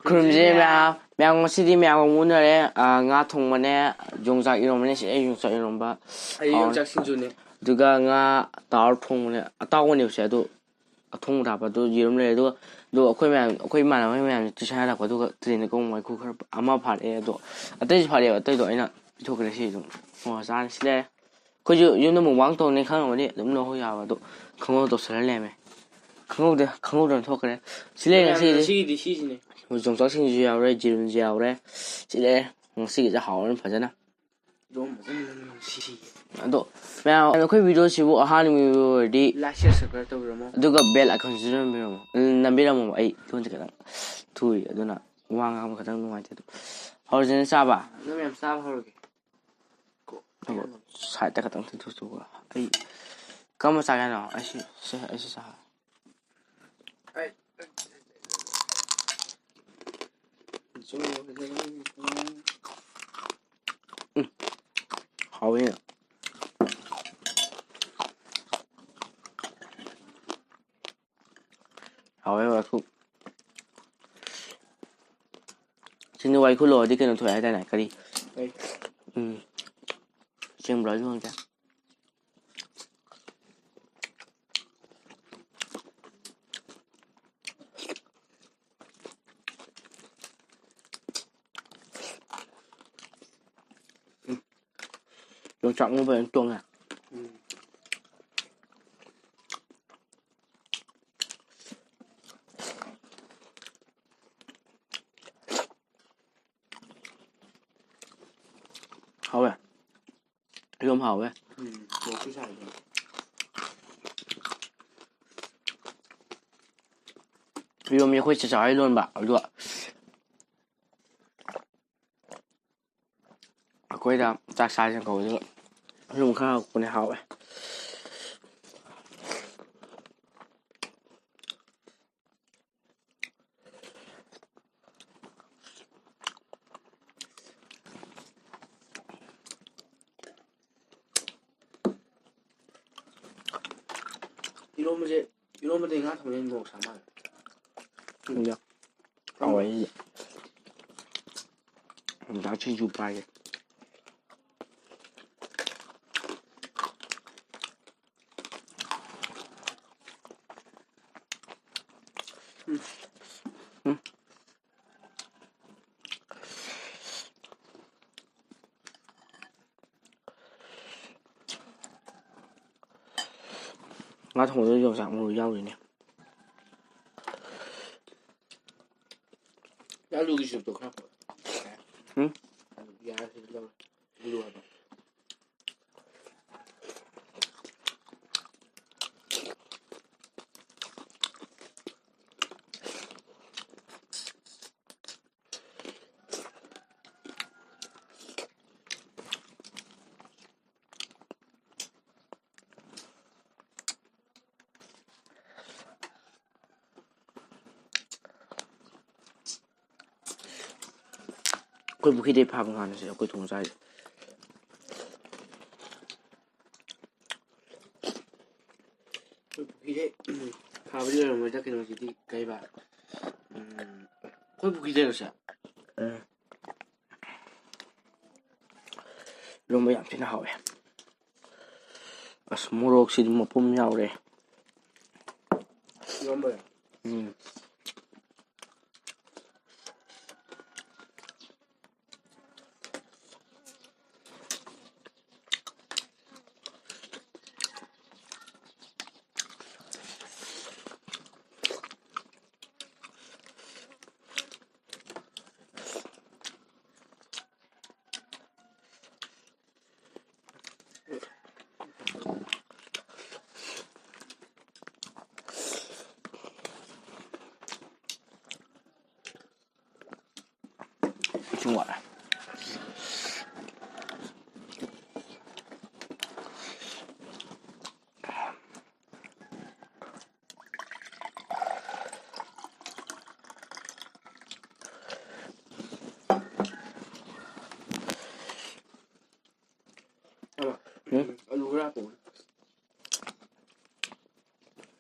ꯈꯨꯔꯨꯝꯖꯩ ꯃꯌꯥꯝ ꯉꯁꯤꯗꯤ ꯃꯌꯥꯝ ꯎꯅꯔꯦ ꯉꯥ ꯊꯣꯡꯕꯅꯦ ꯌꯣꯡꯆꯥꯛ ꯏꯔꯣꯝꯕꯅꯦ ꯁꯤ ꯌꯣꯡꯆꯥꯛ ꯏꯔꯣꯝꯕ ꯌꯣꯡꯆꯥꯛ ꯁꯤꯡꯖꯨꯅꯦ ꯑꯗꯨꯒ ꯉꯥ ꯇꯥꯎꯔ ꯊꯣꯡꯕꯅꯦ ꯑꯇꯥꯎꯕꯅꯦꯕꯁꯦ ꯑꯗꯨ ꯑꯊꯣꯡꯕ ꯊꯥꯞꯄ ꯑꯗꯨ ꯌꯦꯔꯨꯝ ꯂꯩꯔꯦ ꯑꯗꯨꯒ ꯑꯩꯈꯣꯏ ꯏꯃꯥꯟꯅꯕ ꯃꯌꯥꯝ ꯇꯨꯏꯁꯟ ꯍꯜꯂꯛꯄ ꯑꯗꯨꯒ ꯇ꯭ꯔꯦꯟꯗ ꯀꯨꯝꯕ ꯋꯥꯏꯈꯨ ꯈꯔ ꯑꯃ ꯐꯥꯔꯛꯑꯦ ꯑꯗꯣ ꯑꯇꯩꯁꯨ ꯐꯥꯔꯛꯑꯦꯕ ꯑꯇꯩꯗꯣ ꯑꯩꯅ ꯄꯤꯊꯣꯛꯈ꯭ꯔꯦ ꯁꯤ ꯑꯗꯨꯝ ꯆꯥꯔꯦ ꯁꯤ ꯂꯩꯔꯦ ꯑꯩꯈꯣꯏꯁꯨ ꯌꯨꯝꯗ ꯃꯨꯛꯕꯥꯡ ꯇꯧꯅꯤ ꯈꯪꯉꯝꯃꯗꯤ ꯑꯗꯨꯝ ꯂꯧꯕ ꯌꯥꯕ ꯑꯗꯣ ꯈꯪꯍꯧꯗ ꯇꯧꯁꯜꯂ ꯂꯩꯔꯝꯃꯦ ꯈꯪꯍꯧꯗꯅ ꯊꯣꯛꯈ꯭ꯔꯦ ꯁꯤ ꯂꯩꯔꯦ ꯉꯁꯤꯒꯤꯗꯤ ꯁꯤꯁꯤꯅꯦ ꯌꯣꯡꯆꯥꯛ ꯁꯤꯡꯖꯨ ꯌꯥꯎꯔꯦ ꯌꯦꯔꯨꯝꯁꯨ ꯌꯥꯎꯔꯦ ꯁꯤ ꯂꯩꯔꯦ ꯉꯁꯤꯒꯤꯁꯦ ꯍꯥꯎꯔꯅꯤ ꯐꯖꯅ ꯑꯗꯣ ꯃꯌꯥꯝ ꯑꯩꯈꯣꯏ ꯚꯤꯗꯤꯑꯣꯁꯤꯕꯨ ꯑꯍꯥꯟꯕ ꯑꯣꯏꯔꯗꯤ ꯂꯥꯏꯛ ꯁꯤꯌꯔ ꯁꯕꯁꯀ꯭ꯔꯥꯏꯕ ꯇꯧꯕꯤꯔꯝꯃꯣ ꯑꯗꯨꯒ ꯕꯦꯜ ꯑꯥꯏꯀꯟꯁꯨ ꯅꯝꯕꯤꯔꯝꯃꯣ ꯑꯩ ꯂꯣꯟꯁꯦ ꯈꯤꯇꯪ ꯊꯨꯏ ꯑꯗꯨꯅ ꯋꯥ ꯉꯥꯡꯕ ꯈꯤꯇꯪ ꯅꯨꯡꯉꯥꯏꯇꯦ ꯑꯗꯣ ꯍꯧꯔꯁꯤꯅꯦ ꯆꯥꯕ ꯅꯪ ꯃꯌꯥꯝ ꯆꯥꯕ ꯍꯧꯔꯒꯦ ꯁꯥꯏꯗꯇ ꯈꯤꯇꯪ ꯊꯨꯊꯣꯛ ꯑꯩ ꯀꯔꯝꯕ ꯆꯥꯒꯦ ꯍꯥꯏꯅꯣ ꯑꯩꯁꯤ ꯆꯥ ꯍꯥꯎꯋꯦ ꯍꯥꯎꯋꯦ ꯋꯥꯏꯈꯨ ꯁꯤꯡꯗ ꯋꯥꯏꯈꯨ ꯂꯣꯏꯔꯗꯤ ꯀꯩꯅꯣ ꯊꯣꯛꯑꯦ ꯍꯥꯏꯗꯥꯏꯅꯦ ꯀꯔꯤ ꯆꯦꯡꯕ꯭ꯔꯥ ꯑꯗꯨ ꯈꯪꯗꯦ yongchak nó về tuồng à hảo vậy không hảo vậy một cái xài Rio mi khôi chả luôn bảo rồi quay ra chặt sai trên cầu nữa dùng khao con này hảo vậy 이러면서 ꯉꯥ ꯊꯣꯡꯕ ꯃꯣꯔꯣꯛ ꯁꯥ ꯃꯥꯜꯂꯦ được rồi đã chơi chụp bài ngã thùng nó dầu dạng mùi dao rồi nè 아루기 좀 더 크라고 응? 야 이리 와봐 quên một khi đi pha bằng ngàn sẽ quên thùng dài 이게 가브리엘 먼저 그런 거지 가이바 거의 기다렸어 이런 거 얌전히 하왜 모록시 뭐 뿜 야오래 이건 뭐야 좋아 응? 누구라고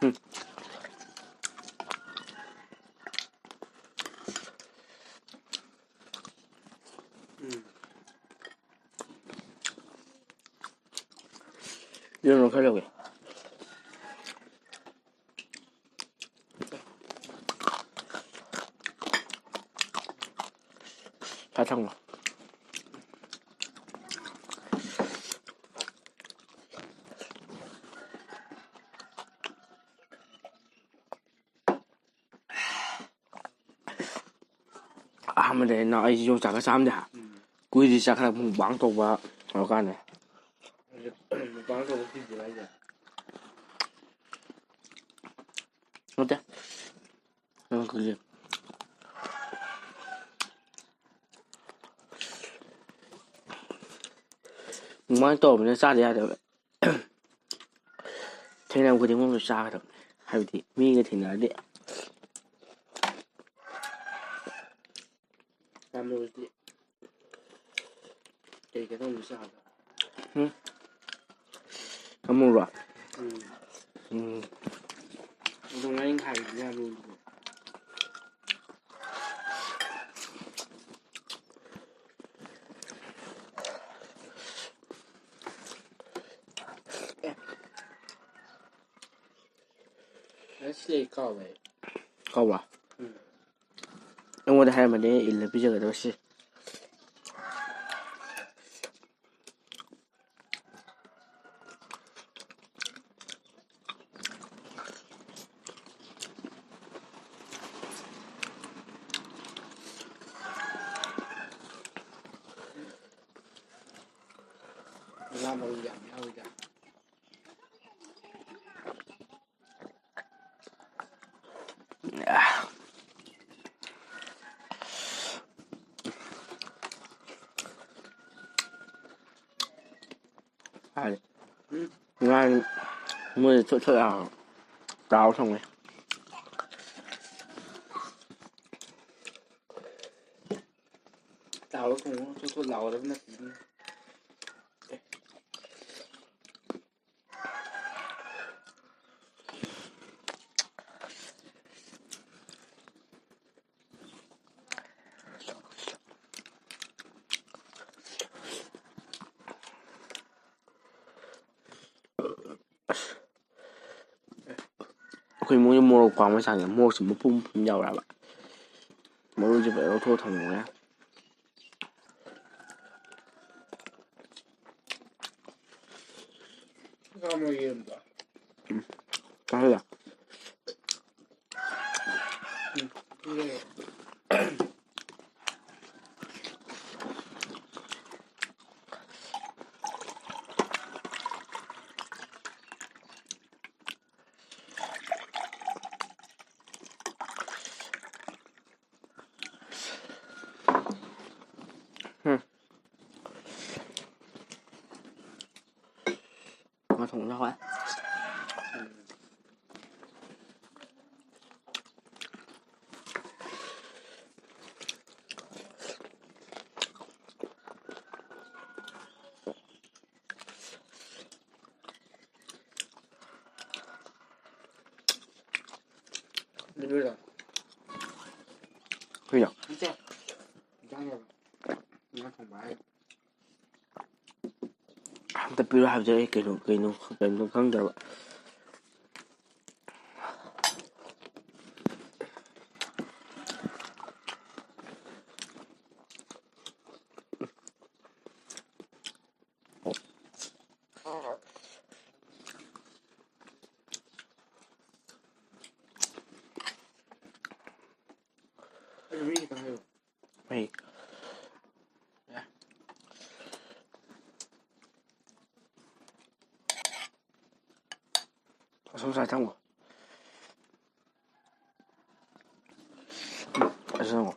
응 이런 거 하려고 해. 다 찬 거. 아무데 나 이제 좀 작아 삼대. 구이지 작아 방도 봐. 어가네. 방도 먹히지 말자. 어때? 그게. 많이 떠오르는 싸대야 돼. 그냥 그림 공부 싸거든. 하여튼 미가 되나데. 까먹을지. 되게 너무 이상하다. 응? 까먹어. 동아인 가리지 하면 실내 가왜? 가봐. 영어도 하면 돼. 일러 비저가 도시. làm bằng giảm thôi cả. ngan mười chỗ chỗ nào ráo xong rồi. Tao nó cũng cho lẩu đó nó Khi muốn mua đồ quảng mới sang mua chỉ một pum nhau là bạn mua chỉ phải thua thằng nhá. 까먹이는다. Cái là 그래. nó thùng ra quá. 누구다? 그냥 진짜. 이상해. 이거 정말. tập biểu học cho cái nó không được bạn. 우리 다 해요. Mày sống sai trong rồi. Xong rồi.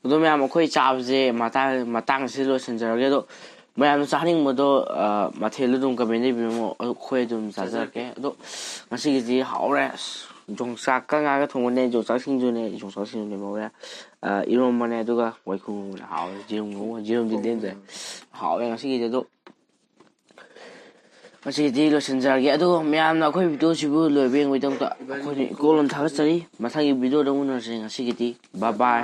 또 매ям ꯑꯩꯈꯣꯏ ꯆꯥꯕꯁꯦ ꯃꯇꯥꯡ ꯑꯁꯤ ꯂꯣꯏꯁꯤꯟꯖꯔꯒꯦ ꯑꯗꯣ ꯃꯌꯥꯝꯅ ꯆꯥꯅꯤꯡꯕꯗꯣ ꯃꯊꯦꯜꯗꯣ ꯑꯗꯨꯝ ꯀꯃꯦꯟ ꯏꯕꯤꯔꯝꯃꯣ ꯑꯩꯈꯣꯏ ꯑꯗꯨꯝ ꯆꯥꯖꯔꯛꯀꯦ ꯑꯗꯣ ꯉꯁꯤꯒꯤꯗꯤ ꯍꯥꯎꯔꯦ ꯌꯣꯡꯆꯥꯛꯀ ꯉꯥꯒ ꯊꯣꯡꯕꯅꯦ ꯌꯣꯡꯆꯥꯛ ꯁꯤꯡꯖꯨꯅꯦ ꯃꯧꯔꯦ ꯏꯔꯣꯝꯕꯅꯦ ꯑꯗꯨꯒ ꯋꯥꯏꯈꯨ ꯉꯧꯕꯅꯦ ꯍꯥꯎꯔꯦ ꯖꯤꯔꯨꯝꯗꯤ ꯂꯦꯟꯖꯔꯦ ꯍꯥꯎꯔꯦ ꯉꯁꯤꯒꯤꯗꯤ ꯑꯗꯣ ꯉꯁꯤꯒꯤꯗꯤ ꯂꯣꯏꯁꯤꯟꯖꯔꯒꯦ ꯑꯗꯨꯒ ꯃꯌꯥꯝꯅ ꯑꯩꯈꯣꯏ ꯚꯤꯗꯤꯑꯣꯁꯤꯕꯨ ꯂꯣꯏꯕ ꯌꯦꯡꯕꯒꯤꯗꯃꯛꯇ ꯑꯩꯈꯣꯏꯅ ꯏꯀꯣꯂꯣꯟ ꯊꯥꯒꯠꯆꯔꯤ ꯃꯊꯪꯒꯤ ꯚꯤꯗꯤꯑꯣꯗ ꯎꯅꯔꯁꯤ ꯉꯁꯤꯒꯤꯗꯤ ꯕꯥꯏ ꯕꯥꯏ